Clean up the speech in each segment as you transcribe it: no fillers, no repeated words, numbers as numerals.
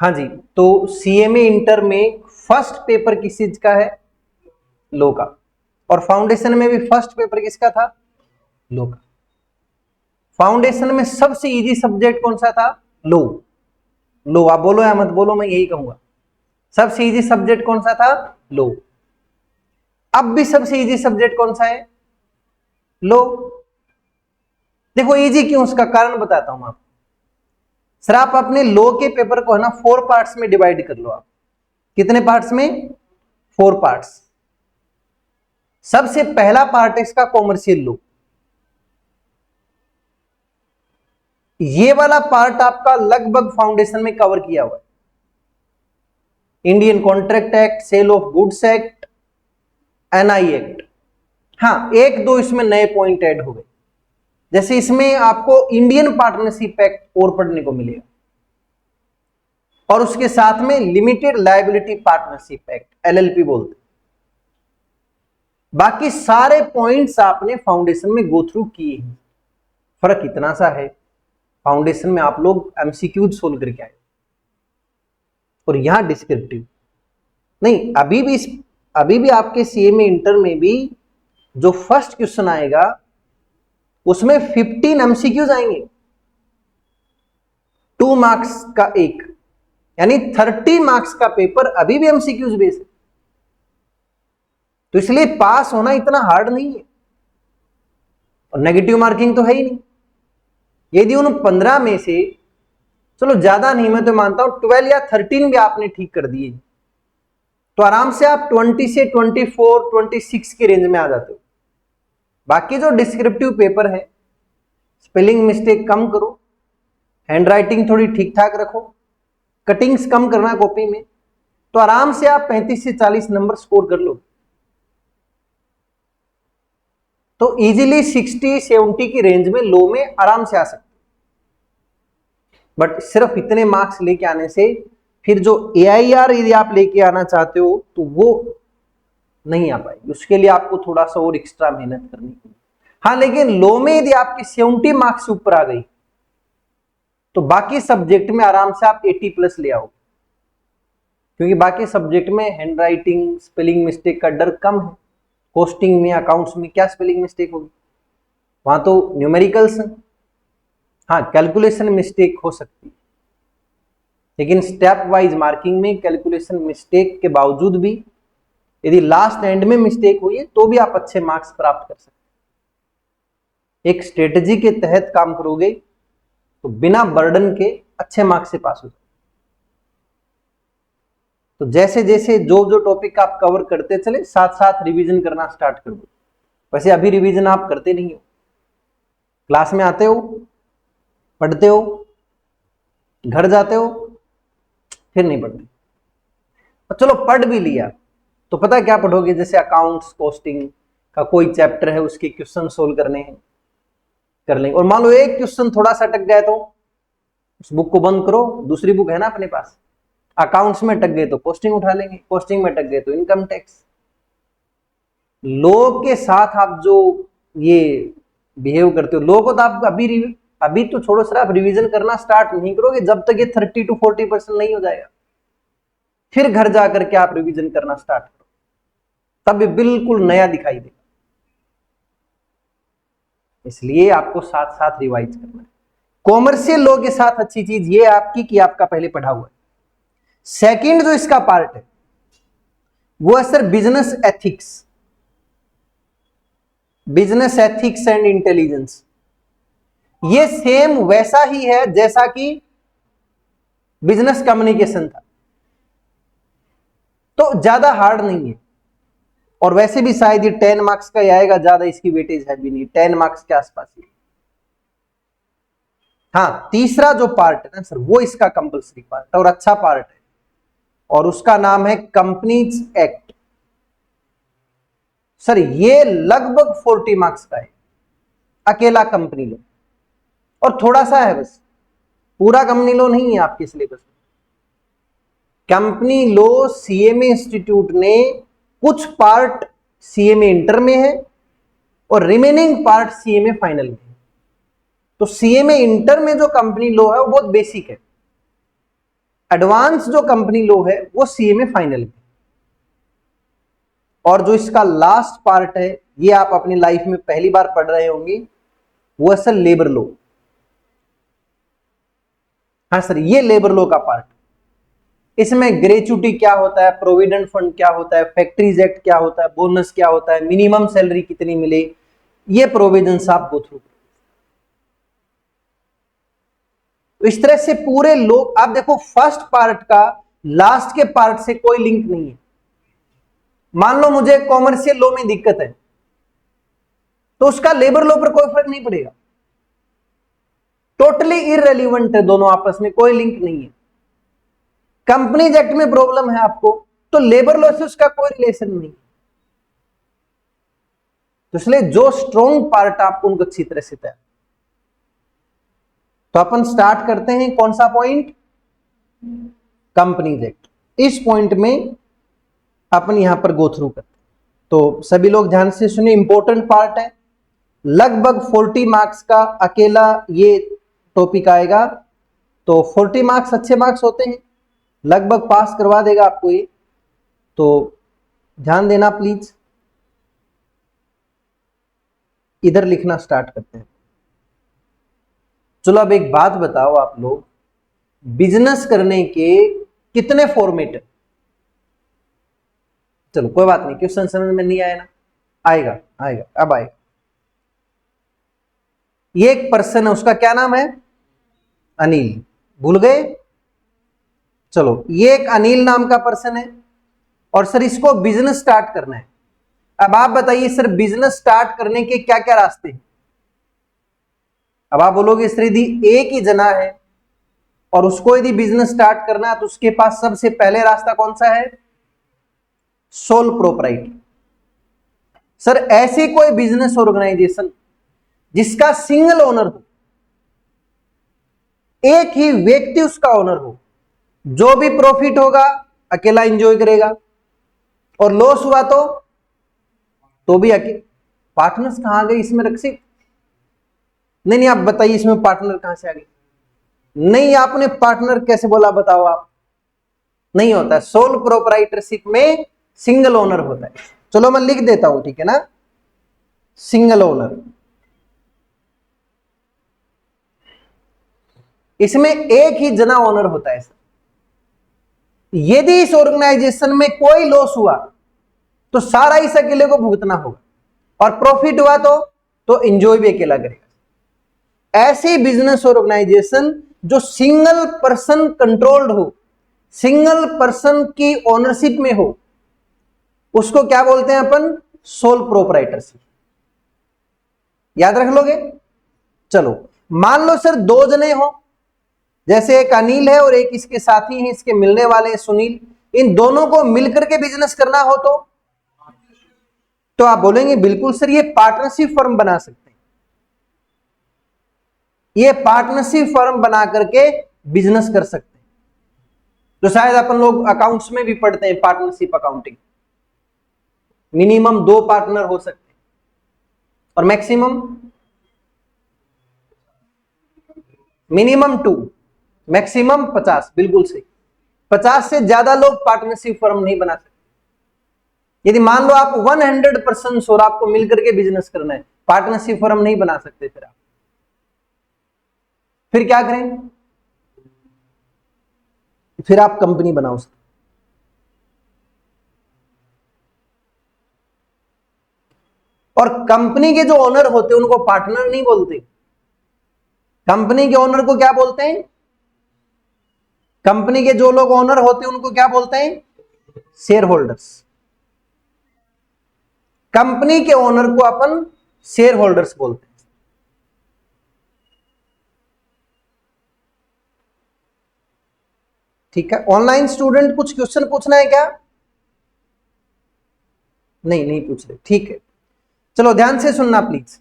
हाँ जी, तो CMA inter में फर्स्ट पेपर किस चीज का है? लो का। और फाउंडेशन में भी फर्स्ट पेपर किसका था? लो का। फाउंडेशन में सबसे इजी सब्जेक्ट कौन सा था? लो। लो, आप बोलो या मत बोलो, मैं यही कहूंगा। सबसे इजी सब्जेक्ट कौन सा था? लो। अब भी सबसे इजी सब्जेक्ट कौन सा है? लो। देखो इजी क्यों, उसका कारण बताता हूं आपको। सर आप अपने लो के पेपर को है ना 4 पार्ट्स में डिवाइड कर लो। आप कितने पार्ट्स में? 4 पार्ट्स। सबसे पहला पार्ट है इसका कॉमर्शियल लो। ये वाला पार्ट आपका लगभग फाउंडेशन में कवर किया हुआ है। Indian contract act, sale of goods act, NI act. हाँ, एक दो इसमें नए पॉइंट ऐड हो गए, जैसे इसमें आपको इंडियन पार्टनरशिप एक्ट और पढ़ने को मिलेगा, और उसके साथ में limited liability partnership act, LLP बोलते। बाकी सारे पॉइंट्स आपने फाउंडेशन में गो थ्रू किए हैं। फर्क इतना सा है, फाउंडेशन में आप लोग एमसीक्यूज सोल्व करके आए और यहां डिस्क्रिप्टिव नहीं। अभी भी आपके सीएमए इंटर में भी जो फर्स्ट क्वेश्चन आएगा उसमें 15 एमसीक्यूज आएंगे, 2 मार्क्स का एक, यानी 30 मार्क्स का पेपर अभी भी एमसीक्यूज बेस है। तो इसलिए पास होना इतना हार्ड नहीं है, और नेगेटिव मार्किंग तो है ही नहीं। यदि उन 15 में से, चलो ज्यादा नहीं, मैं तो मानता हूं 12 या 13 भी आपने ठीक कर दिए, तो आराम से आप 20 से 24, 26 की रेंज में आ जाते हो। बाकी जो डिस्क्रिप्टिव पेपर है, स्पेलिंग मिस्टेक कम करो, हैंड राइटिंग थोड़ी ठीक ठाक रखो, कटिंग्स कम करना कॉपी में, तो आराम से आप 35 से 40 नंबर स्कोर कर लो। तो इजीली 60-70 की रेंज में लो में आराम से आ सकते। बट सिर्फ इतने मार्क्स लेके आने से फिर जो AIR यदि आप लेके आना चाहते हो तो वो नहीं आ पाएगी, उसके लिए आपको थोड़ा सा और एक्स्ट्रा मेहनत करनी होगी। हाँ, लेकिन लो में यदि आपकी 70 मार्क्स से ऊपर आ गई तो बाकी सब्जेक्ट में आराम से आप 80+ ले आओगे, क्योंकि बाकी सब्जेक्ट में हैंड राइटिंग, स्पेलिंग मिस्टेक का डर कम है। कॉस्टिंग में, अकाउंट्स में क्या स्पेलिंग मिस्टेक होगी? वहां तो न्यूमेरिकल्स है। हाँ, कैलकुलेशन मिस्टेक हो सकती है, लेकिन स्टेप वाइज मार्किंग में कैलकुलेशन मिस्टेक के बावजूद भी यदि लास्ट एंड में मिस्टेक हुई है तो भी आप अच्छे मार्क्स प्राप्त कर सकते हैं। एक स्ट्रेटजी के तहत काम करोगे तो बिना बर्डन के अच्छे मार्क्स से पास हो जाओगे। तो जैसे जैसे जो जो टॉपिक आप कवर करते चले, साथ साथ रिवीजन करना स्टार्ट कर दो। वैसे अभी रिवीजन आप करते नहीं हो, क्लास में आते हो, पढ़ते हो, घर जाते हो, फिर नहीं पढ़ते। और चलो पढ़ भी लिया तो पता क्या पढ़ोगे? जैसे अकाउंट्स, कॉस्टिंग का कोई चैप्टर है, उसके क्वेश्चन सोल्व करने हैं, कर लेंगे। और मान लो एक क्वेश्चन थोड़ा सा अटक गया तो उस बुक को बंद करो, दूसरी बुक है ना अपने पास। अकाउंट्स में अटक गए तो कॉस्टिंग उठा लेंगे, कॉस्टिंग में अटक गए तो इनकम टैक्स। लोग के साथ आप जो ये बिहेव करते हो, लोगों को तो आप अभी तो छोड़ो सर, आप रिवीजन करना स्टार्ट नहीं करोगे जब तक ये 30 to 40% नहीं हो जाएगा। फिर घर जाकर के आप रिवीजन करना स्टार्ट करो, तब बिल्कुल नया दिखाई देगा। इसलिए आपको साथ साथ रिवाइज करना है। कॉमर्शियल लॉ के साथ अच्छी चीज ये आपकी कि आपका पहले पढ़ा हुआ है। सेकंड जो इसका पार्ट है वो है sir business ethics, business ethics and intelligence. ये सेम वैसा ही है जैसा कि बिजनेस कम्युनिकेशन था, तो ज्यादा हार्ड नहीं है। और वैसे भी शायद ये 10 मार्क्स का ही आएगा, ज्यादा इसकी वेटेज है भी नहीं, 10 मार्क्स के आसपास ही। हाँ, तीसरा जो पार्ट है ना सर, वो इसका कंपल्सरी पार्ट है और अच्छा पार्ट है, और उसका नाम है कंपनीज एक्ट। सर ये लगभग 40 मार्क्स का है, अकेला कंपनी लो, और थोड़ा सा है बस, पूरा कंपनी लो नहीं है आपके सिलेबस में। कंपनी लो सीएमए इंस्टीट्यूट ने कुछ पार्ट सीएमए इंटर में है और रिमेनिंग पार्ट सीएमए फाइनल में है। तो सीएमए इंटर में जो कंपनी लो है वो बहुत बेसिक है, एडवांस जो कंपनी लॉ है वो सीए में फाइनल, और जो इसका लास्ट पार्ट है ये आप अपनी लाइफ में पहली बार पढ़ रहे होंगे, वो असल लेबर लॉ। हाँ सर, ये लेबर लॉ का पार्ट। इसमें ग्रेच्युटी क्या होता है, प्रोविडेंट फंड क्या होता है, फैक्ट्रीज एक्ट क्या होता है, बोनस क्या होता है, मिनिमम सैलरी कितनी मिले, ये प्रोविजंस आप गो थ्रू। तो इस तरह से पूरे लोग, आप देखो फर्स्ट पार्ट का लास्ट के पार्ट से कोई लिंक नहीं है। मान लो मुझे कॉमर्शियल लॉ में दिक्कत है, तो उसका लेबर लॉ पर कोई फर्क नहीं पड़ेगा, टोटली इररेलेवेंट है, दोनों आपस में कोई लिंक नहीं है। कंपनीज एक्ट में प्रॉब्लम है आपको, तो लेबर लॉ से उसका कोई रिलेशन नहीं। तो इसलिए जो स्ट्रॉन्ग पार्ट आपको उनको अच्छी तरह से तैयार। तो अपन स्टार्ट करते हैं, कौन सा पॉइंट, कंपनीज एक्ट। इस पॉइंट में अपन यहां पर गो थ्रू करते हैं। तो सभी लोग ध्यान से सुनिए, इंपॉर्टेंट पार्ट है, लगभग 40 मार्क्स का अकेला ये टॉपिक आएगा। तो 40 मार्क्स अच्छे मार्क्स होते हैं, लगभग पास करवा देगा आपको ये, तो ध्यान देना प्लीज। इधर लिखना स्टार्ट करते हैं। चलो अब एक बात बताओ आप लोग, बिजनेस करने के कितने फॉर्मेट है? चलो कोई बात नहीं, क्वेश्चन समझ में नहीं आया ना, आएगा आएगा अब आएगा। ये एक पर्सन है, उसका क्या नाम है, अनिल, भूल गए? चलो ये एक अनिल नाम का पर्सन है, और सर इसको बिजनेस स्टार्ट करना है। अब आप बताइए सर, बिजनेस स्टार्ट करने के क्या क्या रास्ते हैं? अब आप बोलोगे सर यदि एक ही जना है और उसको यदि बिजनेस स्टार्ट करना है, तो उसके पास सबसे पहले रास्ता कौन सा है, सोल प्रोप्राइटर। सर ऐसी कोई बिजनेस ऑर्गेनाइजेशन जिसका सिंगल ओनर हो, एक ही व्यक्ति उसका ओनर हो, जो भी प्रॉफिट होगा अकेला एंजॉय करेगा, और लॉस हुआ तो भी अकेले। पार्टनर्स कहां गए इसमें रक्षित? नहीं आप बताइए, इसमें पार्टनर कहां से आ गए? नहीं, आपने पार्टनर कैसे बोला, बताओ आप। नहीं होता है, सोल प्रोप्राइटरशिप में सिंगल ओनर होता है। चलो मैं लिख देता हूं, ठीक है ना, सिंगल ओनर। इसमें एक ही जना ओनर होता है सर। यदि इस ऑर्गेनाइजेशन में कोई लॉस हुआ तो सारा इस अकेले को भुगतना होगा, और प्रॉफिट हुआ तो एंजॉय भी अकेला करेगा। ऐसी बिजनेस ऑर्गेनाइजेशन जो सिंगल पर्सन कंट्रोल्ड हो, सिंगल पर्सन की ओनरशिप में हो, उसको क्या बोलते हैं अपन, सोल प्रोप्राइटरशिप। याद रख लोगे? चलो मान लो सर दो जने हो, जैसे एक अनिल है और एक इसके साथी हैं, इसके मिलने वाले हैं सुनील, इन दोनों को मिलकर के बिजनेस करना हो तो आप बोलेंगे बिल्कुल सर ये पार्टनरशिप फर्म बना सकते हैं, ये पार्टनरशिप फर्म बना करके बिजनेस कर सकते हैं। तो शायद अपन लोग अकाउंट्स में भी पढ़ते हैं पार्टनरशिप अकाउंटिंग, मिनिमम 2 पार्टनर हो सकते हैं और मिनिमम 2, मैक्सिमम 50, बिल्कुल सही। 50 से ज्यादा लोग पार्टनरशिप फर्म नहीं बना सकते। यदि मान लो आप 100% और आपको मिलकर के बिजनेस करना है, पार्टनरशिप फर्म नहीं बना सकते, फिर क्या करें? फिर आप कंपनी बनाओ सर। और कंपनी के जो ओनर होते हैं उनको पार्टनर नहीं बोलते, कंपनी के ओनर को क्या बोलते हैं, कंपनी के जो लोग ओनर होते हैं उनको क्या बोलते हैं, शेयर होल्डर्स। कंपनी के ओनर को अपन शेयर होल्डर्स बोलते हैं। ठीक है, ऑनलाइन स्टूडेंट कुछ क्वेश्चन पूछना है क्या? नहीं पूछ रहे, ठीक है। चलो ध्यान से सुनना प्लीज,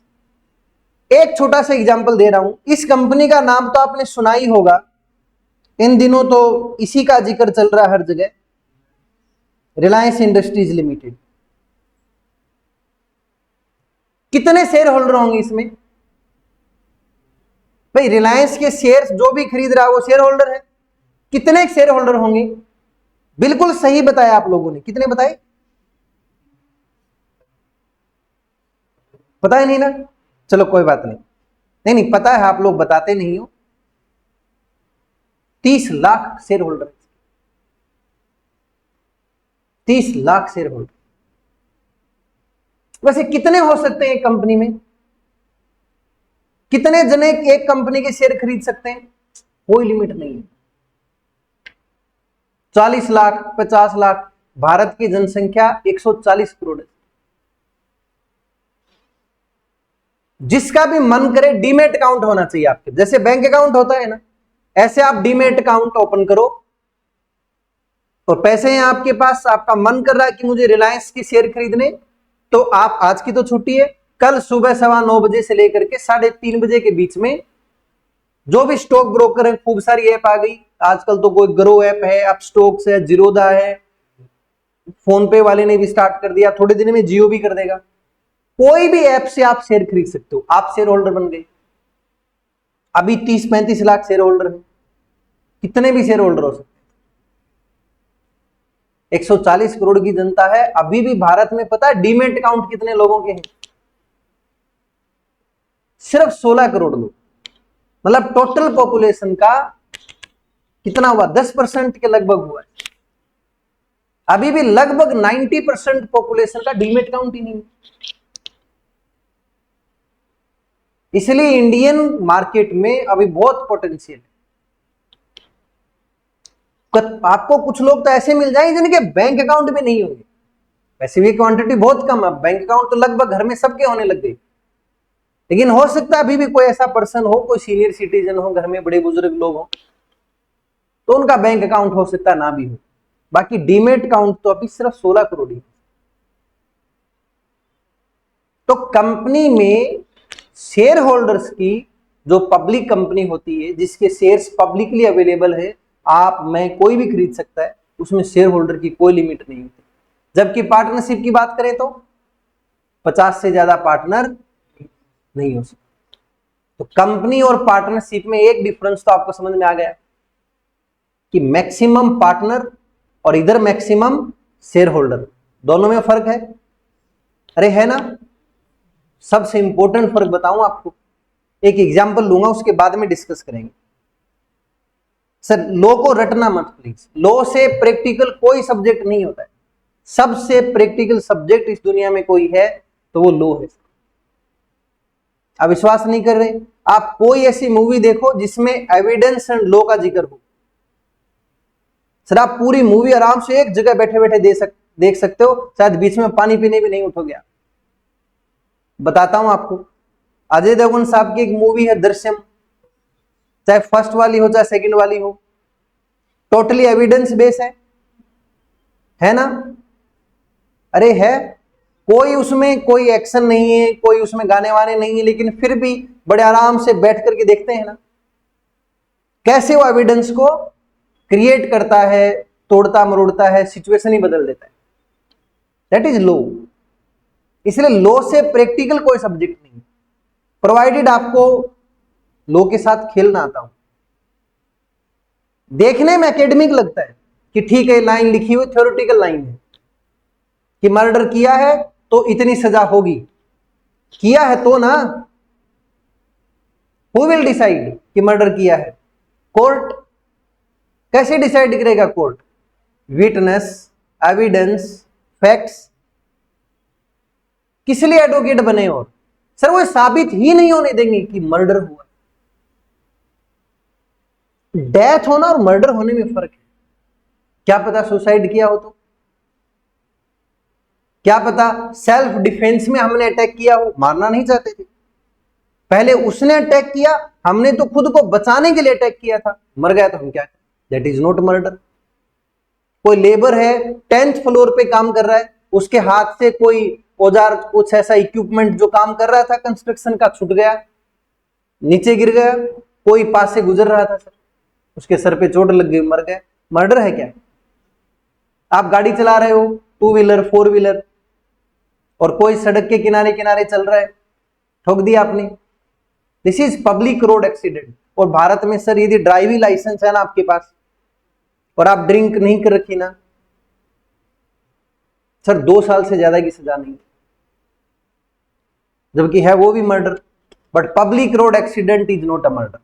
एक छोटा सा एग्जांपल दे रहा हूं। इस कंपनी का नाम तो आपने सुना ही होगा, इन दिनों तो इसी का जिक्र चल रहा है हर जगह, रिलायंस इंडस्ट्रीज लिमिटेड। कितने शेयर होल्डर होंगे इसमें? भाई रिलायंस के शेयर जो भी खरीद रहा है वो शेयर होल्डर है, कितने शेयर होल्डर होंगे? बिल्कुल सही बताया आप लोगों ने। कितने बताए? पता ही नहीं ना? चलो कोई बात नहीं। नहीं नहीं पता है, आप लोग बताते नहीं हो। 30 lakh share holder, 30 lakh share holder. वैसे कितने हो सकते हैं एक कंपनी में? कितने जने एक कंपनी के शेयर खरीद सकते हैं? कोई लिमिट नहीं है। 40 लाख, 50 लाख। भारत की जनसंख्या 140 करोड़ है। जिसका भी मन करे डीमेट अकाउंट होना चाहिए आपके, जैसे बैंक अकाउंट होता है ना, ऐसे आप डीमेट अकाउंट ओपन करो और पैसे हैं आपके पास, आपका मन कर रहा है कि मुझे रिलायंस की शेयर खरीदने, तो आप आज की तो छुट्टी है, कल सुबह 9:15 बजे से लेकर के 3:30 बजे के बीच में जो भी स्टॉक ब्रोकर है, खूब सारी ऐप आ गई आजकल तो, कोई ग्रो ऐप है, अब स्टॉक्स है, जीरोधा है, फोन पे वाले ने भी स्टार्ट कर दिया, थोड़े दिन में जियो भी कर देगा। कोई भी ऐप से आप शेयर खरीद सकते हो, आप शेयर होल्डर बन गए। अभी 30-35 लाख शेयर होल्डर हैं, कितने भी शेयर होल्डर हो सकते हैं। 140 करोड़ की जनता है। अभी भी भारत में पता है डीमेट अकाउंट कितने लोगों के हैं? सिर्फ 16 करोड़ लोग। मतलब टोटल पॉपुलेशन का कितना हुआ? 10% के लगभग हुआ है। अभी भी लगभग 90% पॉपुलेशन का डीमेट अकाउंट ही नहीं है। इसलिए इंडियन मार्केट में अभी बहुत पोटेंशियल है। आपको कुछ लोग तो ऐसे मिल जाएंगे जिनके बैंक अकाउंट भी नहीं होंगे। वैसे भी क्वांटिटी बहुत कम है, बैंक अकाउंट तो लगभग घर में सबके होने लग गए, लेकिन हो सकता है अभी भी कोई ऐसा पर्सन हो, कोई सीनियर सिटीजन हो, घर में बड़े बुजुर्ग लोग हो, तो उनका बैंक अकाउंट हो सकता ना भी हो। बाकी डीमेट अकाउंट तो अभी सिर्फ 16 करोड़ ही। तो कंपनी में शेयर होल्डर्स की, जो पब्लिक कंपनी होती है जिसके शेयर्स पब्लिकली अवेलेबल है, आप मैं कोई भी खरीद सकता है, उसमें शेयर होल्डर की कोई लिमिट नहीं होती। जबकि पार्टनरशिप की बात करें तो 50 से ज्यादा पार्टनर नहीं हो सकता। तो कंपनी और पार्टनरशिप में एक डिफरेंस तो आपको समझ में आ गया कि मैक्सिमम पार्टनर और इधर मैक्सिमम शेयर होल्डर, दोनों में फर्क है। अरे है ना? सबसे इंपॉर्टेंट फर्क बताऊं आपको, एक एग्जांपल लूंगा, उसके बाद में डिस्कस करेंगे। सर लॉ को रटना मत प्लीज, लॉ से प्रैक्टिकल कोई सब्जेक्ट नहीं होता है। सबसे प्रैक्टिकल सब्जेक्ट इस दुनिया में कोई है तो वो लॉ है। आप विश्वास नहीं कर रहे? आप कोई ऐसी मूवी देखो जिसमें एविडेंस एंड लॉ का जिक्र हो। सर आप पूरी मूवी आराम से एक जगह बैठे बैठे देख सकते हो, शायद बीच में पानी पीने भी नहीं उठोगे आप। बताता हूं आपको, अजय देवगन साहब की एक मूवी है दृश्यम, चाहे फर्स्ट वाली हो चाहे सेकंड वाली हो, टोटली एविडेंस बेस है ना? अरे है, कोई उसमें कोई एक्शन नहीं है, कोई उसमें गाने वाने नहीं है, लेकिन फिर भी बड़े आराम से बैठ करके देखते हैं ना, कैसे वो एविडेंस को क्रिएट करता है, तोड़ता मरोड़ता है, सिचुएशन ही बदल देता है। That is law. इसलिए लॉ से प्रैक्टिकल कोई सब्जेक्ट नहीं, प्रोवाइडेड आपको लॉ के साथ खेलना आता हो। देखने में एकेडमिक लगता है कि ठीक है, लाइन लिखी हुई थ्योरेटिकल लाइन है कि मर्डर किया है तो इतनी सजा होगी, किया है तो ना। हु विल डिसाइड कि मर्डर किया है? कोर्ट। कैसे डिसाइड करेगा कोर्ट? Witness, evidence, facts. किस लिए एडवोकेट बने? और सर वो साबित ही नहीं होने देंगे कि मर्डर हुआ। डेथ होना और मर्डर होने में फर्क है। क्या पता सुसाइड किया हो तो, क्या पता सेल्फ डिफेंस में हमने अटैक किया हो, मारना नहीं चाहते थे, पहले उसने अटैक किया, हमने तो खुद को बचाने के लिए अटैक किया था, मर गया तो हम क्या? That is not murder. कोई लेबर है 10th फ्लोर पे काम कर रहा है, उसके हाथ से कोई औजार, कुछ ऐसा इक्विपमेंट जो काम कर रहा था कंस्ट्रक्शन का, छूट गया, नीचे गिर गया, कोई पास से गुजर रहा था सर, उसके सर पे चोट लग गई, मर गया। मर्डर है क्या? आप गाड़ी चला रहे हो, 2 व्हीलर 4 व्हीलर, और कोई सड़क के किनारे किनारे चल रहा है, ठोक दिया आपने, this is public road accident. और भारत में सर यदि ड्राइविंग लाइसेंस है ना आपके पास, और आप ड्रिंक नहीं कर रखी ना सर, 2 साल से ज्यादा की सजा नहीं, जबकि है वो भी murder. But public road accident is not a murder.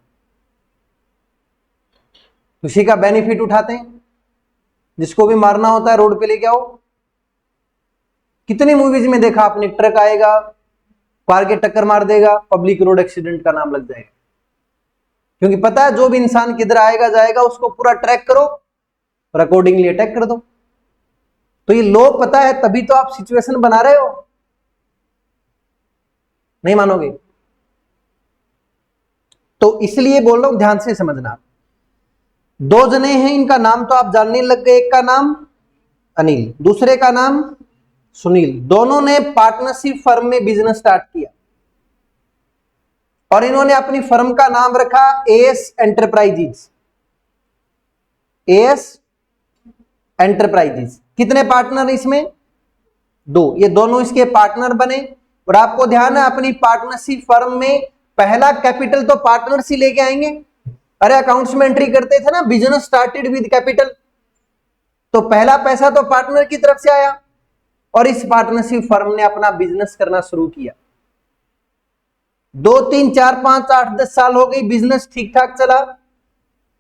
उसी का बेनिफिट उठाते हैं, जिसको भी मारना होता है रोड पे लेके आओ। कितनी मूवीज में देखा आपने, ट्रक आएगा, कार के टक्कर मार देगा, पब्लिक रोड एक्सीडेंट का नाम लग जाएगा, क्योंकि पता है जो भी इंसान किधर आएगा जाएगा उसको पूरा ट्रैक करो और अकॉर्डिंगली अटैक कर दो। तो ये लॉ पता है, तभी तो आप सिचुएशन बना रहे हो। नहीं मानोगे? तो इसलिए बोल रहा हूं, ध्यान से समझना। 2 जने हैं, इनका नाम तो आप जानने लग गए। एक का नाम अनिल, दूसरे का नाम सुनील। दोनों ने पार्टनरशिप फर्म में बिजनेस स्टार्ट किया और इन्होंने अपनी फर्म का नाम रखा एएस एंटरप्राइजेज। As enterprises. कितने पार्टनर इसमें? 2। ये दोनों इसके पार्टनर बने। और आपको ध्यान है, अपनी पार्टनरशिप फर्म में पहला कैपिटल तो पार्टनर्स ही लेके आएंगे। अरे अकाउंट्स में एंट्री करते थे ना, बिजनेस स्टार्टेड विद कैपिटल, तो पहला पैसा तो पार्टनर की तरफ से आया और इस पार्टनरशिप फर्म ने अपना बिजनेस करना शुरू किया। 2, 3, 4, 5, 8, 10 साल हो गई, बिजनेस ठीक ठाक चला।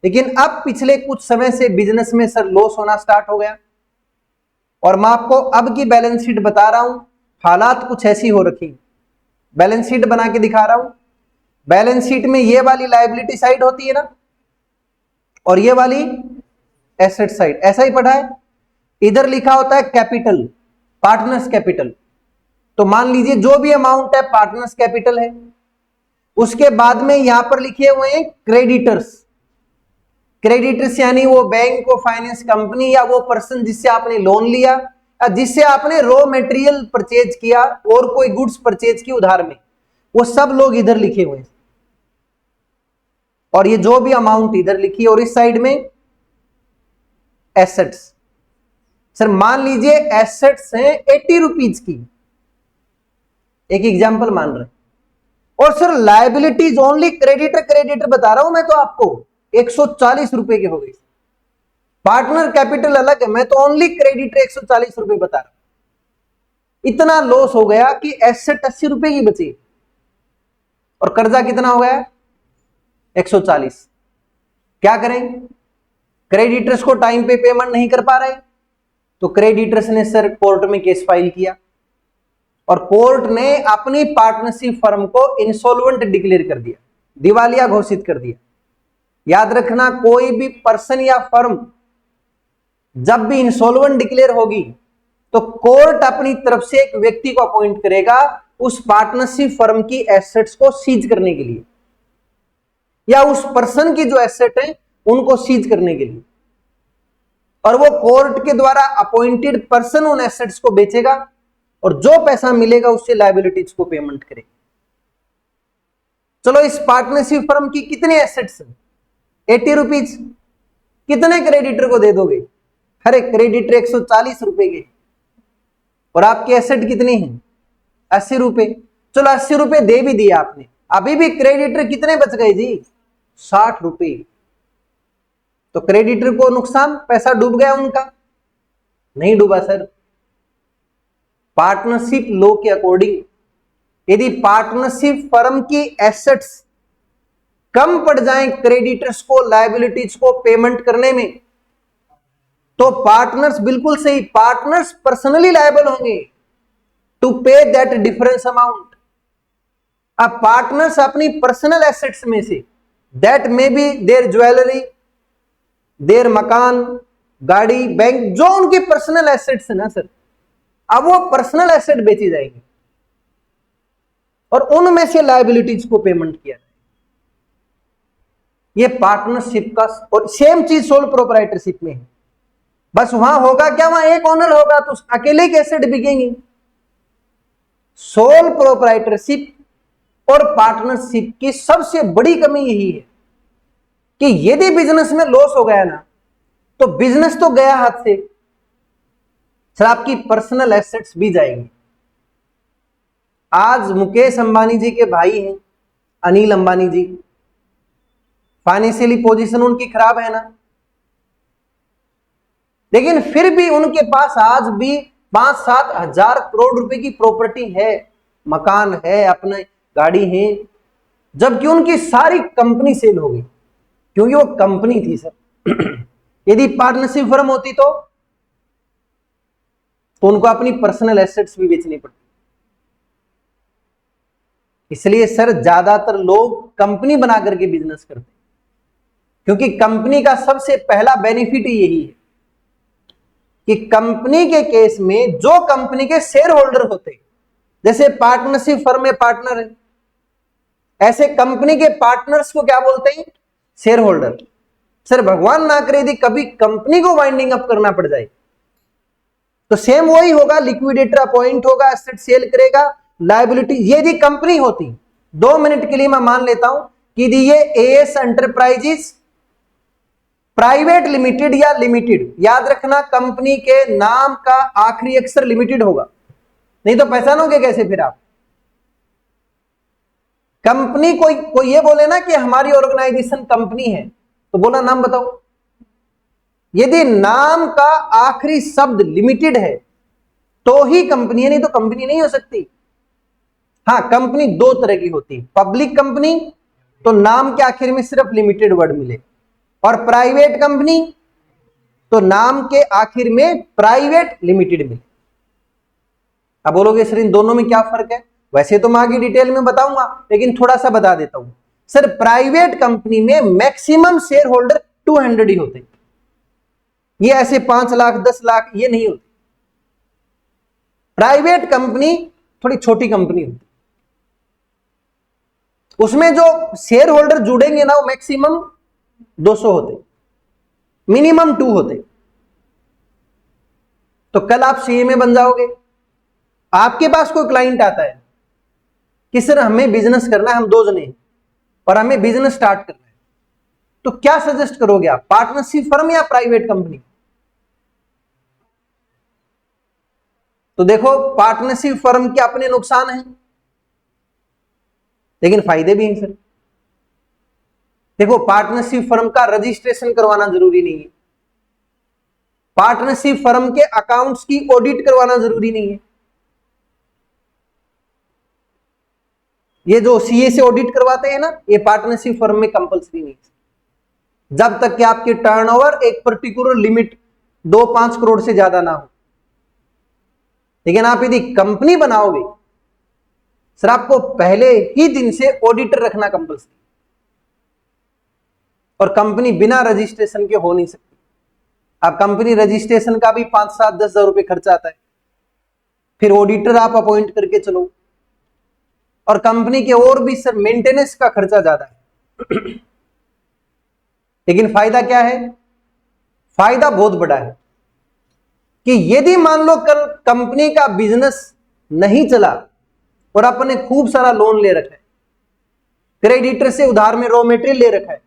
लेकिन अब पिछले कुछ समय से बिजनेस में सर लॉस होना स्टार्ट हो गया। और मैं आपको अब की बैलेंस शीट बता रहा हूं, हालात कुछ ऐसी हो रखी। बैलेंस शीट बना के दिखा रहा हूं। बैलेंस शीट में ये वाली लायबिलिटी साइड होती है ना, और ये वाली एसेट साइड। ऐसा ही पढ़ा है। इधर लिखा होता है कैपिटल, पार्टनर्स कैपिटल। तो मान लीजिए जो भी अमाउंट है पार्टनर्स कैपिटल है। उसके बाद में यहां पर लिखे हुए हैं क्रेडिटर्स। क्रेडिटर्स यानी वो बैंक को, फाइनेंस कंपनी या वो पर्सन जिससे आपने लोन लिया या जिससे आपने रॉ मटेरियल परचेज किया और कोई गुड्स परचेज की उधार में, वो सब लोग इधर लिखे हुए हैं। और ये जो भी अमाउंट इधर लिखी है, और इस साइड में एसेट्स। सर मान लीजिए एसेट्स हैं 80 रुपीज की, एक एग्जांपल मान रहे हैं। और सर लायबिलिटीज ओनली क्रेडिटर बता रहा हूं मैं तो आपको 140 रुपए की हो गई। पार्टनर कैपिटल अलग है, मैं तो ओनली क्रेडिटर 140 रुपए बता रहा हूं। इतना लॉस हो गया कि एसेट 80 रुपए की बची और कर्जा कितना हो गया? 140। क्या करें? क्रेडिटर्स को टाइम पे पेमेंट नहीं कर पा रहे, तो क्रेडिटर्स ने सर कोर्ट में केस फाइल किया और कोर्ट ने अपनी पार्टनरशिप फर्म को इंसॉल्वेंट डिक्लेयर कर दिया, दिवालिया घोषित कर दिया। याद रखना, कोई भी पर्सन या फर्म जब भी इंसॉल्वेंट डिक्लेयर होगी तो कोर्ट अपनी तरफ से एक व्यक्ति को अपॉइंट करेगा उस पार्टनरशिप फर्म की एसेट्स को सीज करने के लिए, या उस पर्सन की जो एसेट है उनको सीज करने के लिए। और वो कोर्ट के द्वारा अपॉइंटेड पर्सन उन एसेट्स को बेचेगा और जो पैसा मिलेगा उससे लायबिलिटीज को पेमेंट करेगा। चलो, इस पार्टनरशिप फर्म की कितने एसेट्स हैं? 80 रुपीज। कितने क्रेडिटर को दे दोगे? अरे क्रेडिटर 140 रुपए के, और आपकी एसेट कितनी है? 80 रुपए। चलो 80 रुपए दे भी दिया आपने, अभी भी क्रेडिटर कितने बच गए जी? 60 रुपए। तो क्रेडिटर को नुकसान, पैसा डूब गया उनका? नहीं डूबा सर। पार्टनरशिप लॉ के अकॉर्डिंग यदि पार्टनरशिप फर्म की एसेट्स कम पड़ जाएं क्रेडिटर्स को लायबिलिटीज को पेमेंट करने में, तो पार्टनर्स, बिल्कुल सही, पार्टनर्स पर्सनली लायबल होंगे to pay that difference amount. अब पार्टनर्स अपनी पर्सनल एसेट्स में से, that may be their jewellery, their मकान, गाड़ी, बैंक, जो उनकी पर्सनल एसेट्स है ना सर, अब वो पर्सनल एसेट बेची जाएगी और उनमें से लायबिलिटीज को पेमेंट किया जाएगा। ये पार्टनरशिप का, और सेम चीज सोल प्रोप्राइटरशिप में है। बस वहां होगा क्या, वहां एक ओनर होगा तो अकेले की एसेट बिकेंगी। सोल प्रोप्राइटरशिप और पार्टनरशिप की सबसे बड़ी कमी यही है कि यदि बिजनेस में लॉस हो गया ना, तो बिजनेस तो गया हाथ से, सर आपकी पर्सनल एसेट्स भी जाएंगी। आज मुकेश अंबानी जी के भाई हैं अनिल अंबानी जी, फाइनेंशियली पोजीशन उनकी खराब है ना, लेकिन फिर भी उनके पास आज भी 5-7 हजार करोड़ रुपए की प्रॉपर्टी है, मकान है, अपने गाड़ी है, जबकि उनकी सारी कंपनी सेल हो गई, क्योंकि वो कंपनी थी सर। यदि पार्टनरशिप फर्म होती तो उनको अपनी पर्सनल एसेट्स भी बेचनी पड़ती। इसलिए सर ज्यादातर लोग कंपनी बना करके बिजनेस करते हैं, क्योंकि कंपनी का सबसे पहला बेनिफिट यही है कि कंपनी के केस में जो कंपनी के शेयर होल्डर होते हैं, जैसे पार्टनरशिप फर्म में पार्टनर है, ऐसे कंपनी के पार्टनर्स को क्या बोलते हैं? Share holder. सर भगवान ना करे यदि कभी कंपनी को वाइंडिंग अप करना पड़ जाए तो सेम वही होगा, लिक्विडेटर अपॉइंट होगा, एसेट सेल करेगा, लायबिलिटी। ये यदि कंपनी होती, 2 मिनट के लिए मैं मान लेता हूं कि यदि ये एएस एंटरप्राइजेस प्राइवेट लिमिटेड या लिमिटेड, याद रखना कंपनी के नाम का आखिरी अक्षर लिमिटेड होगा, नहीं तो पहचानोगे कैसे फिर आप? कंपनी कोई ये बोले ना कि हमारी ऑर्गेनाइजेशन कंपनी है, तो बोला नाम बताओ। यदि नाम का आखिरी शब्द लिमिटेड है तो ही कंपनी है, नहीं तो कंपनी नहीं हो सकती। हाँ, कंपनी 2 तरह की होती है, पब्लिक कंपनी तो नाम के आखिर में सिर्फ लिमिटेड वर्ड मिले, और प्राइवेट कंपनी तो नाम के आखिर में प्राइवेट लिमिटेड मिले। अब बोलोगे सर इन दोनों में क्या फर्क है? वैसे तो मैं आगे डिटेल में बताऊंगा, लेकिन थोड़ा सा बता देता हूं। सर प्राइवेट कंपनी में मैक्सिमम शेयर होल्डर 200 ही होते, ये ऐसे 5 लाख 10 लाख ये नहीं होती। प्राइवेट कंपनी थोड़ी छोटी कंपनी होती, उसमें जो शेयर होल्डर जुड़ेंगे ना वो मैक्सिमम 200 होते, मिनिमम 2 होते। तो कल आप सीएमए बन जाओगे, आपके पास कोई क्लाइंट आता है कि सर हमें बिजनेस करना है, हम 2 जने और हमें बिजनेस स्टार्ट करना है, तो क्या सजेस्ट करोगे आप, पार्टनरशिप फर्म या प्राइवेट कंपनी? तो देखो पार्टनरशिप फर्म के अपने नुकसान हैं, लेकिन फायदे भी हैं सर। देखो पार्टनरशिप फर्म का रजिस्ट्रेशन करवाना जरूरी नहीं है, पार्टनरशिप फर्म के अकाउंट्स की ऑडिट करवाना जरूरी नहीं है। ये जो सीए से ऑडिट करवाते हैं ना, ये पार्टनरशिप फर्म में कंपलसरी नहीं है, जब तक कि आपके टर्नओवर एक पर्टिकुलर लिमिट 2-5 करोड़ से ज्यादा ना हो। लेकिन आप यदि कंपनी बनाओगे सर, आपको पहले ही दिन से ऑडिटर रखना कंपलसरी, और कंपनी बिना रजिस्ट्रेशन के हो नहीं सकती। अब कंपनी रजिस्ट्रेशन का भी 5-7-10 हजार रुपए खर्चा आता है, फिर ऑडिटर आप अपॉइंट करके चलो, और कंपनी के और भी सर मेंटेनेंस का खर्चा ज्यादा है। लेकिन फायदा क्या है? फायदा बहुत बड़ा है कि यदि मान लो कल कंपनी का बिजनेस नहीं चला और आपने खूब सारा लोन ले रखा है, क्रेडिटर से उधार में रॉ मेटेरियल ले रखा है,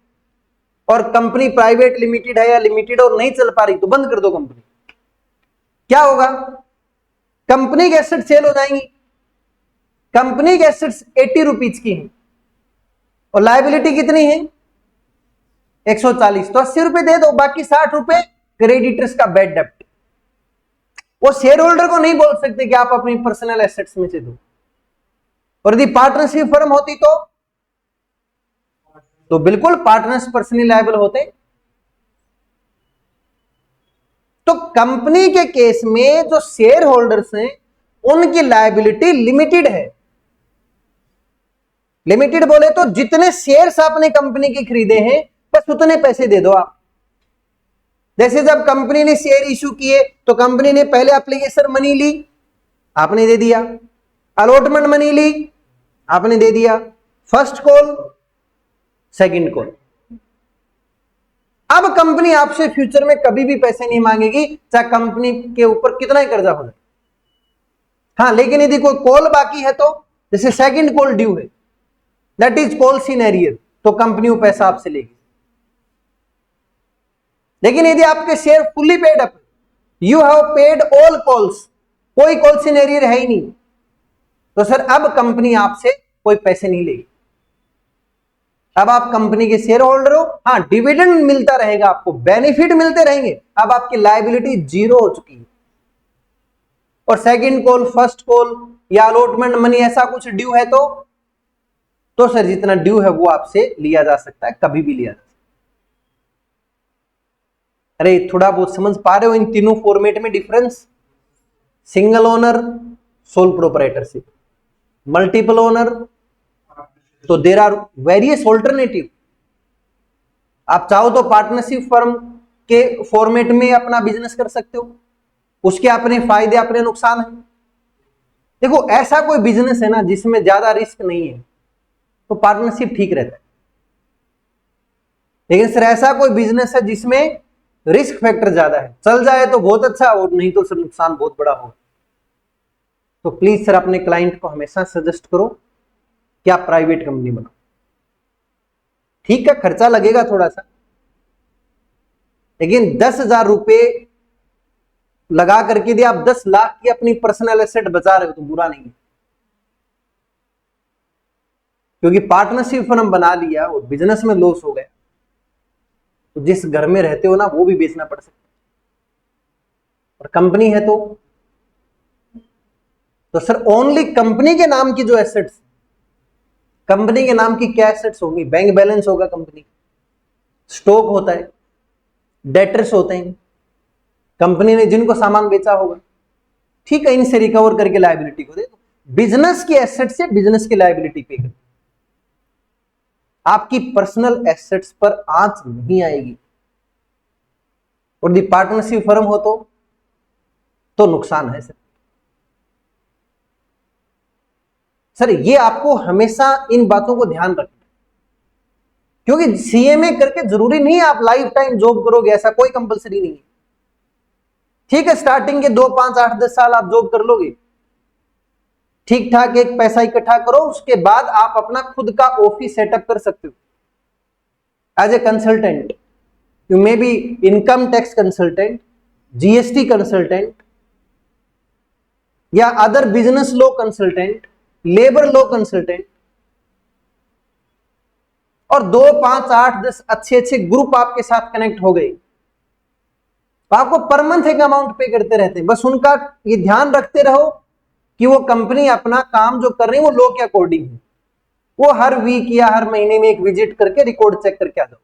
और कंपनी प्राइवेट लिमिटेड है या लिमिटेड और नहीं चल पा रही, तो बंद कर दो कंपनी। क्या होगा? कंपनी के एसेट सेल हो जाएंगी। कंपनी के एसेट्स 80 रुपीज की है और लायबिलिटी कितनी है? 140, तो 80 रुपए दे दो, बाकी 60 रुपए क्रेडिटर्स का बैड डेप्ट। वो शेयर होल्डर को नहीं बोल सकते कि आप अपनी पर्सनल एसेट्स में से दो। और यदि पार्टनरशिप फर्म होती तो बिल्कुल पार्टनर्स पर्सनली लायबल होते। तो कंपनी के केस में जो शेयर होल्डर्स हैं उनकी लायबिलिटी लिमिटेड है। लिमिटेड बोले तो जितने शेयर्स आपने कंपनी के खरीदे हैं बस उतने पैसे दे दो आप। जैसे जब कंपनी ने शेयर इशू किए तो कंपनी ने पहले एप्लीकेशन मनी ली, आपने दे दिया, अलॉटमेंट मनी ली, आपने दे दिया, फर्स्ट कॉल सेकंड कॉल। अब कंपनी आपसे फ्यूचर में कभी भी पैसे नहीं मांगेगी, चाहे कंपनी के ऊपर कितना ही कर्जा हो जाए। हाँ, लेकिन यदि कोई कॉल बाकी है तो जैसे सेकंड कॉल ड्यू है, that is call in arrear, तो कंपनी वो पैसा आपसे लेगी। लेकिन यदि आपके share fully paid up, you have paid all calls, कोई कॉल इन एरियर है ही नहीं, तो सर अब कंपनी आपसे कोई पैसे नहीं लेगी। अब आप कंपनी के शेयर होल्डर हो, हाँ डिविडेंड मिलता रहेगा, आपको बेनिफिट मिलते रहेंगे। अब आपकी लायबिलिटी जीरो हो चुकी है। और सेकंड कॉल, फर्स्ट कॉल या अलॉटमेंट मनी ऐसा कुछ ड्यू है तो सर जितना ड्यू है वो आपसे लिया जा सकता है, कभी भी लिया जा सकता है। अरे थोड़ा बहुत समझ पा रहे हो इन तीनों फॉर्मेट में difference? Single owner, sole proprietorship, multiple owner, तो देर आर वेरियस ऑल्टरनेटिव। आप चाहो तो पार्टनरशिप फर्म के फॉर्मेट में अपना बिजनेस कर सकते हो, उसके अपने फायदे अपने नुकसान है। देखो ऐसा कोई बिजनेस है ना जिसमें ज्यादा रिस्क नहीं है तो पार्टनरशिप ठीक रहता है, लेकिन सर ऐसा कोई बिजनेस है जिसमें रिस्क फैक्टर ज्यादा है, चल जाए तो बहुत अच्छा और नहीं तो सर नुकसान बहुत बड़ा हो, तो प्लीज सर अपने क्लाइंट को हमेशा सजेस्ट करो कि आप प्राइवेट कंपनी बनाओ। ठीक है खर्चा लगेगा थोड़ा सा, लेकिन 10,000 रुपए लगा करके यदि आप 10 लाख की अपनी पर्सनल एसेट बचा रहे हो तो बुरा नहीं है। क्योंकि पार्टनरशिप फर्म बना लिया और बिजनेस में लॉस हो गया तो जिस घर में रहते हो ना वो भी बेचना पड़ सकता है। और कंपनी है तो सर ओनली कंपनी के नाम की जो एसेट्स, कंपनी के नाम की क्या एसेट्स होंगी? बैंक बैलेंस होगा कंपनी, स्टॉक होता है, डेटर्स होते हैं, कंपनी ने जिनको सामान बेचा होगा, ठीक है, इनसे रिकवर करके लायबिलिटी को दे दो। बिजनेस की एसेट से बिजनेस की लायबिलिटी पे कर, आपकी पर्सनल एसेट्स पर आंच नहीं आएगी। और दी पार्टनरशिप फर्म हो तो नुकसान है सर ये आपको हमेशा इन बातों को ध्यान रखना, क्योंकि सीएमए करके जरूरी नहीं है आप लाइफ टाइम जॉब करोगे, ऐसा कोई कंपलसरी नहीं है। ठीक है स्टार्टिंग के 2, 5, 8, 10 साल आप जॉब कर लोगे, ठीक ठाक एक पैसा इकट्ठा करो, उसके बाद आप अपना खुद का ऑफिस सेटअप कर सकते हो as a consultant. You may be income tax consultant, GST consultant या other business law consultant, labour law consultant, और 2, 5, 8, 10 अच्छे ग्रुप आपके साथ कनेक्ट हो गए, तो आपको पर मंथ एक अमाउंट पे करते रहते हैं। बस उनका ये ध्यान रखते रहो कि वो कंपनी अपना काम जो कर रही है वो लॉ के अकॉर्डिंग है, वो हर वीक या हर महीने में एक विजिट करके रिकॉर्ड चेक करके आ जाओ,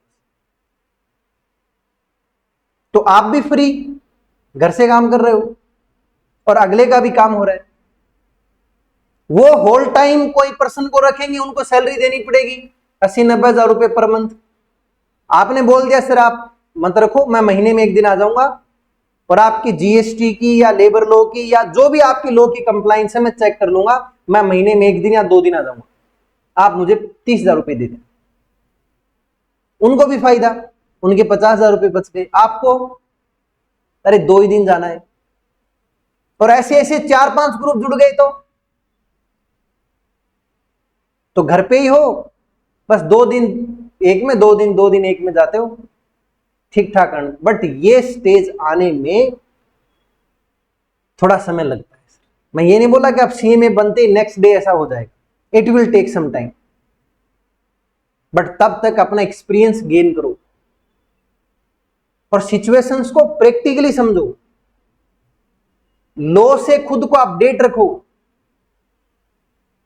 तो आप भी फ्री, घर से काम कर रहे हो और अगले का भी काम हो रहा है। वो होल टाइम कोई पर्सन को रखेंगे, उनको सैलरी देनी पड़ेगी 80-90 हजार रुपए पर मंथ। आपने बोल दिया सर आप मत रखो, मैं महीने में एक दिन आ जाऊंगा और आपकी जीएसटी की या लेबर लॉ की या जो भी आपकी लॉ की कंप्लाइंस है मैं चेक कर लूंगा, मैं महीने में 1 दिन या 2 दिन आ जाऊंगा, आप मुझे 30,000 रुपए दे दें। उनको भी फायदा, उनके 50,000 रुपए बच गए, आपको अरे 2 ही दिन जाना है। और ऐसे ऐसे 4-5 ग्रुप जुड़ गए तो घर पे ही हो, बस 2 दिन एक में, 2 दिन 2 दिन एक में जाते हो, ठीक ठाक अर्न। बट ये स्टेज आने में थोड़ा समय लगता है। मैं ये नहीं बोला कि आप सीएमए बनते नेक्स्ट डे ऐसा हो जाएगा, it will take some time, but तब तक अपना एक्सपीरियंस गेन करो और सिचुएशंस को प्रैक्टिकली समझो, लॉ से खुद को अपडेट रखो।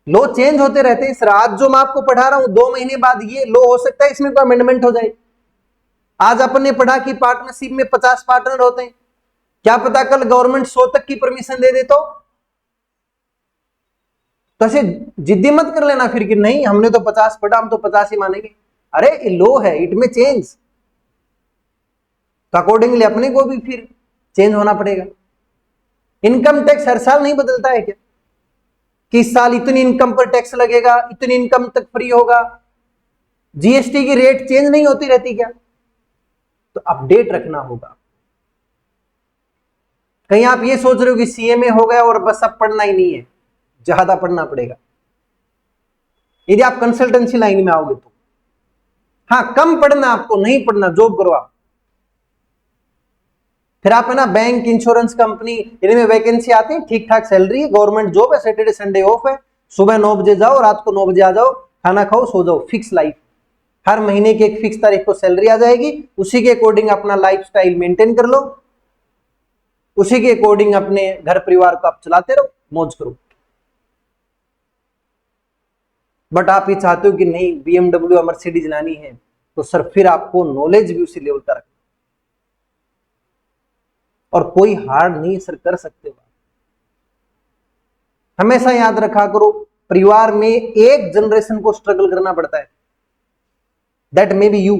लॉ चेंज होते रहते हैं सर, आज जो मैं आपको पढ़ा रहा हूं 2 महीने बाद ये लॉ हो सकता है इसमें कोई अमेंडमेंट हो जाए। आज अपन ने पढ़ा कि पार्टनरशिप में 50 पार्टनर होते हैं, क्या पता कल गवर्नमेंट 100 तक की परमिशन दे दे तो ऐसे जिद्दी मत कर लेना फिर कि नहीं हमने तो 50 पढ़ा, हम तो 50 ही मानेंगे। अरे लॉ है, इट में चेंज, तो अकॉर्डिंगली अपने को भी फिर चेंज होना पड़ेगा। इनकम टैक्स हर साल नहीं बदलता है क्या कि इस साल इतनी इनकम पर टैक्स लगेगा, इतनी इनकम तक फ्री होगा, जीएसटी की रेट चेंज नहीं होती रहती क्या? तो अपडेट रखना होगा। कहीं आप ये सोच रहे हो कि सीएमए हो गया और बस अब पढ़ना ही नहीं है, ज्यादा पढ़ना पड़ेगा यदि आप कंसल्टेंसी लाइन में आओगे तो। हाँ कम पढ़ना, आपको नहीं पढ़ना, जॉब करो आप, फिर आप है ना बैंक, इंश्योरेंस कंपनी, इनमें वैकेंसी आती है, ठीक ठाक सैलरी है, गवर्नमेंट जॉब है, सैटरडे संडे ऑफ है, सुबह 9 बजे जाओ, रात को 9 बजे आ जाओ, खाना खाओ, सो जाओ, फिक्स लाइफ। हर महीने की एक फिक्स तारीख को सैलरी आ जाएगी, उसी के अकॉर्डिंग अपना लाइफस्टाइल मेंटेन कर लो, उसी के अकॉर्डिंग अपने घर परिवार को आप चलाते रहो, मौज करो। बट आप ये चाहते हो कि नहीं BMW या मर्सिडीज लानी है, तो सर फिर आपको नॉलेज भी उसी लेवल का रखना, और कोई हार्ड नहीं सर, कर सकते हो। हमेशा याद रखा करो, परिवार में एक जनरेशन को स्ट्रगल करना पड़ता है, दैट मे बी यू।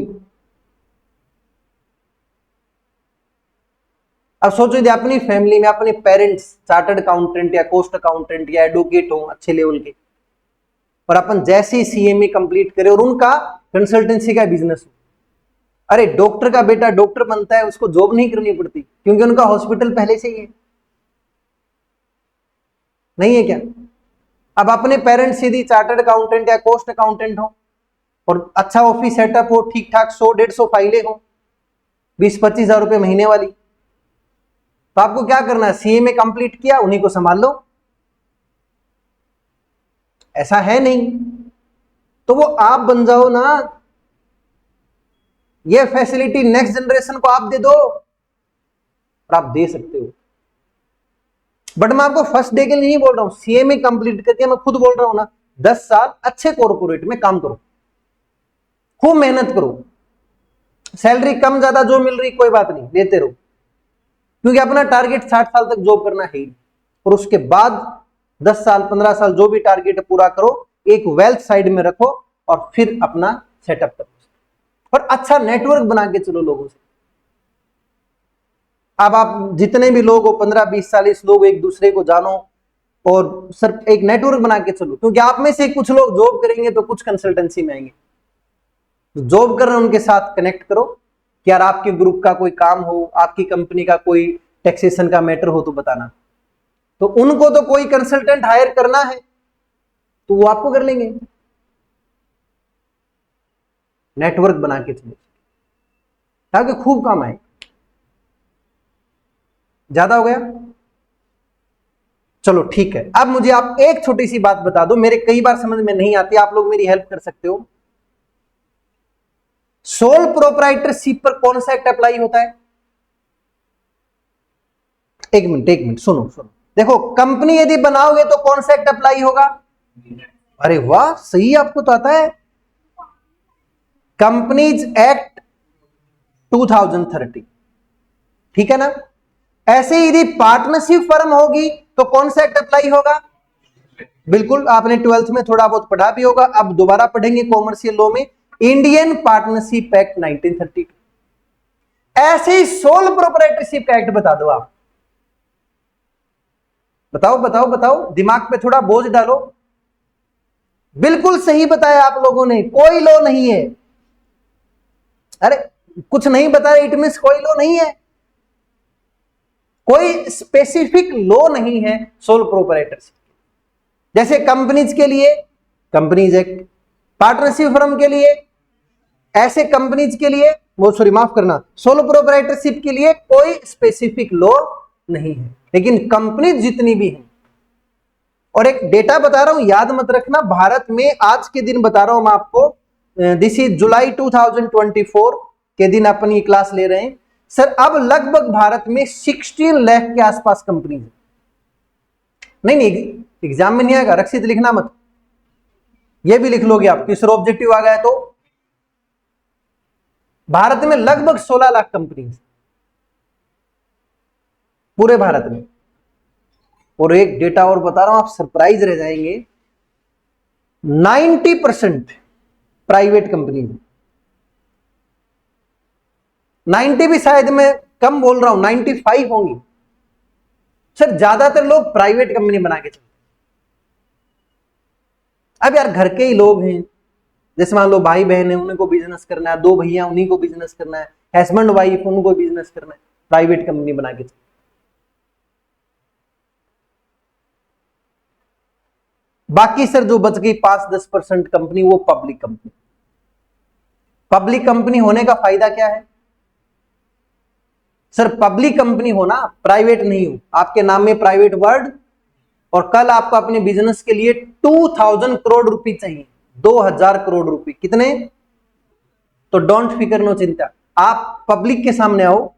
अब सोचो यदि अपनी फैमिली में अपने पेरेंट्स चार्टर्ड अकाउंटेंट या कोस्ट अकाउंटेंट या एडवोकेट हो अच्छे लेवल के, और अपन जैसे ही CMA कंप्लीट करे और उनका कंसल्टेंसी का बिजनेस हो, अरे डॉक्टर का बेटा डॉक्टर बनता है, उसको जॉब नहीं करनी पड़ती क्योंकि उनका हॉस्पिटल पहले से ही है, नहीं है क्या? अब अपने पेरेंट्स यदि चार्टर्ड अकाउंटेंट या कोस्ट अकाउंटेंट हो और अच्छा ऑफिस सेटअप हो, ठीक ठाक 100-150 फाइलें हो, 20-25 हजार रुपए महीने वाली, तो आपको क्या करना है? CMA कंप्लीट किया, उन्हीं को संभाल लो। ऐसा है नहीं तो वो आप बन जाओ ना, ये फैसिलिटी नेक्स्ट जनरेशन को आप दे दो, और आप दे सकते हो। बट मैं आपको फर्स्ट डे के लिए नहीं बोल रहा हूं, CMA कंप्लीट करके मैं खुद बोल रहा हूं ना, 10 साल अच्छे कॉर्पोरेट में काम करो, खूब मेहनत करो, सैलरी कम ज्यादा जो मिल रही कोई बात नहीं, देते रहो, क्योंकि अपना टारगेट 60 साल तक जॉब करना है ही। और उसके बाद 10 साल 15 साल जो भी टारगेट है पूरा करो, एक वेल्थ साइड में रखो, और फिर अपना सेटअप करो, और अच्छा नेटवर्क बना के चलो लोगों से। अब आप जितने भी लोग हो 15-20-40 लोग, एक दूसरे को जानो और सर एक नेटवर्क बना के चलो, क्योंकि आप में से कुछ लोग जॉब करेंगे तो कुछ कंसल्टेंसी में आएंगे, तो जॉब कर रहे हैं उनके साथ कनेक्ट करो कि यार आपके ग्रुप का कोई काम हो, आपकी कंपनी का कोई टैक्सेशन का मैटर हो तो बताना। तो उनको तो कोई कंसल्टेंट हायर करना है तो वो आपको कर लेंगे। नेटवर्क बना के चलो ताकि खूब काम आए। ज्यादा हो गया? चलो ठीक है। अब मुझे आप एक छोटी सी बात बता दो, मेरे कई बार समझ में नहीं आती, आप लोग मेरी हेल्प कर सकते हो। सोल प्रोप्राइटरशिप पर कौन सा एक्ट अप्लाई होता है? एक मिनट सुनो, देखो कंपनी यदि बनाओगे तो कौन सा एक्ट अप्लाई होगा? अरे वाह, सही आपको तो आता है, कंपनीज एक्ट 2030, ठीक है ना? ऐसे यदि पार्टनरशिप फर्म होगी तो कौन सा एक्ट अप्लाई होगा? बिल्कुल, आपने 12th में थोड़ा बहुत पढ़ा भी होगा, अब दोबारा पढ़ेंगे कॉमर्शियल लॉ में, इंडियन पार्टनरशिप एक्ट 1932। ऐसे ही सोल प्रोप्राइटरशिप का एक्ट बता दो आप, बताओ, दिमाग पे थोड़ा बोझ डालो। बिल्कुल सही बताया आप लोगों ने, कोई लॉ नहीं है। अरे कुछ नहीं बताया इट मींस कोई लॉ नहीं है, कोई स्पेसिफिक लॉ नहीं है सोल प्रोप्राइटरशिप। जैसे कंपनीज के लिए कंपनीज एक्ट, पार्टनरशिप फर्म के लिए, ऐसे कंपनीज के लिए वो सॉरी माफ करना, सोलो प्रोप्राइटरशिप के लिए कोई स्पेसिफिक लॉ नहीं है, लेकिन कंपनीज जितनी भी हैं। और एक डेटा बता रहा हूं, याद मत रखना, भारत में आज के दिन बता रहा हूं मैं आपको, दिस इज जुलाई 2024 के दिन अपन ये क्लास ले रहे हैं सर। अब लगभग भारत में 16 लाख के आसपास कंपनी है। नहीं, एग्जाम में नहीं आएगा, रक्षित लिखना मत, ये भी लिख लोगे आप, तीसरा ऑब्जेक्टिव आ गया तो। भारत में लगभग 16 लाख कंपनी पूरे भारत में। और एक डेटा और बता रहा हूं, आप सरप्राइज रह जाएंगे, 90% प्राइवेट कंपनी, 90 भी शायद मैं कम बोल रहा हूं, 95 होंगी सर। ज्यादातर लोग प्राइवेट कंपनी बना के चलते। अब यार घर के ही लोग हैं, जैसे मान लो भाई बहन है, उनको बिजनेस करना है, 2 भैया उन्हीं को बिजनेस करना है, हस्बैंड वाइफ उनको बिजनेस करना है, प्राइवेट कंपनी बना के चलते। बाकी सर जो बच गई 5-10% कंपनी, वो पब्लिक कंपनी। पब्लिक कंपनी होने का फायदा क्या है सर? पब्लिक कंपनी होना, प्राइवेट नहीं हो, आपके नाम में प्राइवेट वर्ड, और कल आपको अपने बिजनेस के लिए 2000 करोड़ रुपए चाहिए, 2000 करोड़ रुपए। कितने? तो डोंट फिकर, नो चिंता, आप पब्लिक के सामने आओ,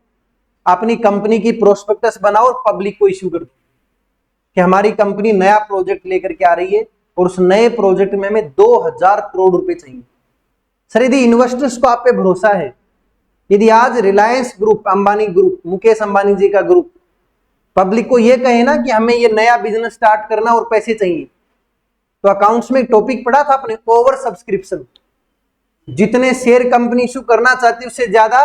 अपनी कंपनी की प्रोस्पेक्टस बनाओ और पब्लिक को इश्यू कर दो कि हमारी कंपनी नया प्रोजेक्ट लेकर के आ रही है और उस नए प्रोजेक्ट में हमें 2000 करोड़ रुपए चाहिए। सर यदि इन्वेस्टर्स को आप पे भरोसा है, यदि आज रिलायंस ग्रुप, अंबानी ग्रुप, मुकेश अंबानी जी का ग्रुप पब्लिक को यह कहे ना कि हमें ये नया बिजनेस स्टार्ट करना और पैसे चाहिए, तो अकाउंट्स में एक टॉपिक पढ़ा था अपने, ओवर सब्सक्रिप्शन। जितने शेयर कंपनी इशू करना चाहती है उससे ज्यादा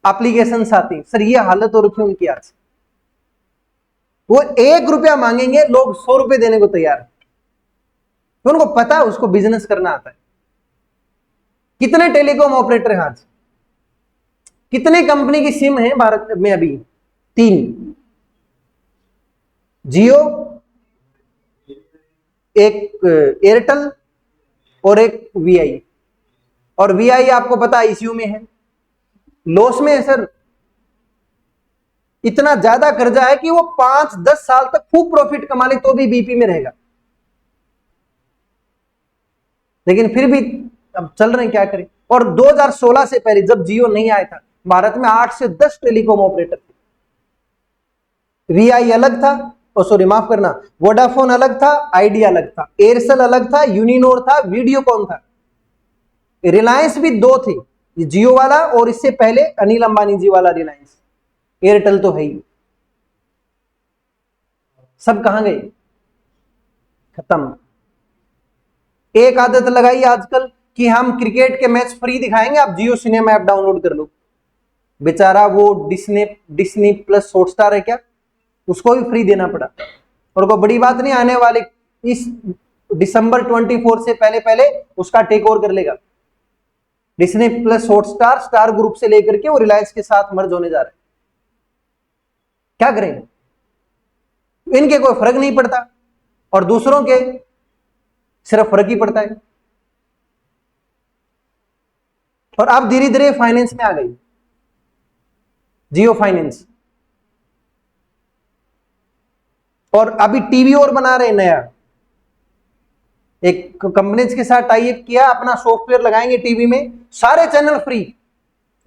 एप्लीकेशंस आती। सर ये हालत हो रखी है उनकी आज, वो 1 रुपया मांगेंगे, लोग 100 रुपए देने को तैयार है, तो उनको पता है उसको बिजनेस करना आता है। कितने टेलीकॉम ऑपरेटर हैं आज, कितने कंपनी की सिम है भारत में? अभी 3, जियो, एक एयरटेल और एक वीआई। और वीआई आपको पता है आईसीयू में है, लॉस में है सर। इतना ज्यादा कर्जा है कि वो 5-10 साल तक खूब प्रॉफिट कमा ले तो भी बीपी में रहेगा, लेकिन फिर भी अब चल रहे हैं, क्या करें। और 2016 से पहले जब जियो नहीं आया था, भारत में 8 से 10 टेलीकॉम ऑपरेटर थे। वीआई अलग था, सॉरी माफ करना, वोडाफोन अलग था, आइडिया अलग था, एयरसेल अलग था, यूनिनोर था, वीडियोकॉन था, रिलायंस भी 2 थे, जियो वाला और इससे पहले अनिल अंबानी जी वाला रिलायंस। एयरटेल तो है ही, सब कहां गए? खत्म। एक आदत लगाई आजकल कि हम क्रिकेट के मैच फ्री दिखाएंगे, आप जियो सिनेमा ऐप डाउनलोड कर लो। बेचारा वो डिस्नी प्लस हॉटस्टार है क्या, उसको भी फ्री देना पड़ा। और कोई बड़ी बात नहीं, आने वाले इस दिसंबर 24 से पहले पहले उसका टेक ओवर कर लेगा। Disney plus Hotstar star group से लेकर के वो रिलायंस के साथ मर्ज होने जा रहा है। क्या करें, इनके कोई फर्क नहीं पड़ता और दूसरों के सिर्फ फर्क ही पड़ता है। और अब धीरे धीरे फाइनेंस में आ गई, जियो फाइनेंस, और अभी टीवी और बना रहे नया, एक कंपनीज के साथ टाई अप किया, अपना सॉफ्टवेयर लगाएंगे टीवी में, सारे चैनल फ्री।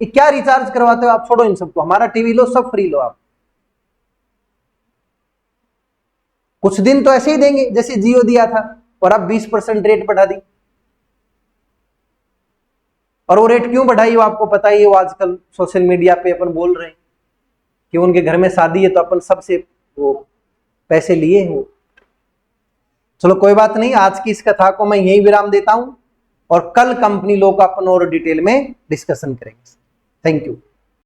क्या रिचार्ज करवाते हो आप, छोड़ो इन सबको, हमारा टीवी लो, सब फ्री लो आप। कुछ दिन तो ऐसे ही देंगे जैसे जियो दिया था, और अब 20% रेट बढ़ा दी। और वो रेट क्यों बढ़ाई वो आपको पता ही है, वो आजकल सोशल मीडिया पे अपन बोल रहे हैं कि उनके घर में शादी है तो अपन सबसे वो पैसे लिए हैं। चलो कोई बात नहीं, आज की इस कथा को मैं यही विराम देता हूं और कल कंपनी लॉ का अपन और डिटेल में डिस्कशन करेंगे। Thank you.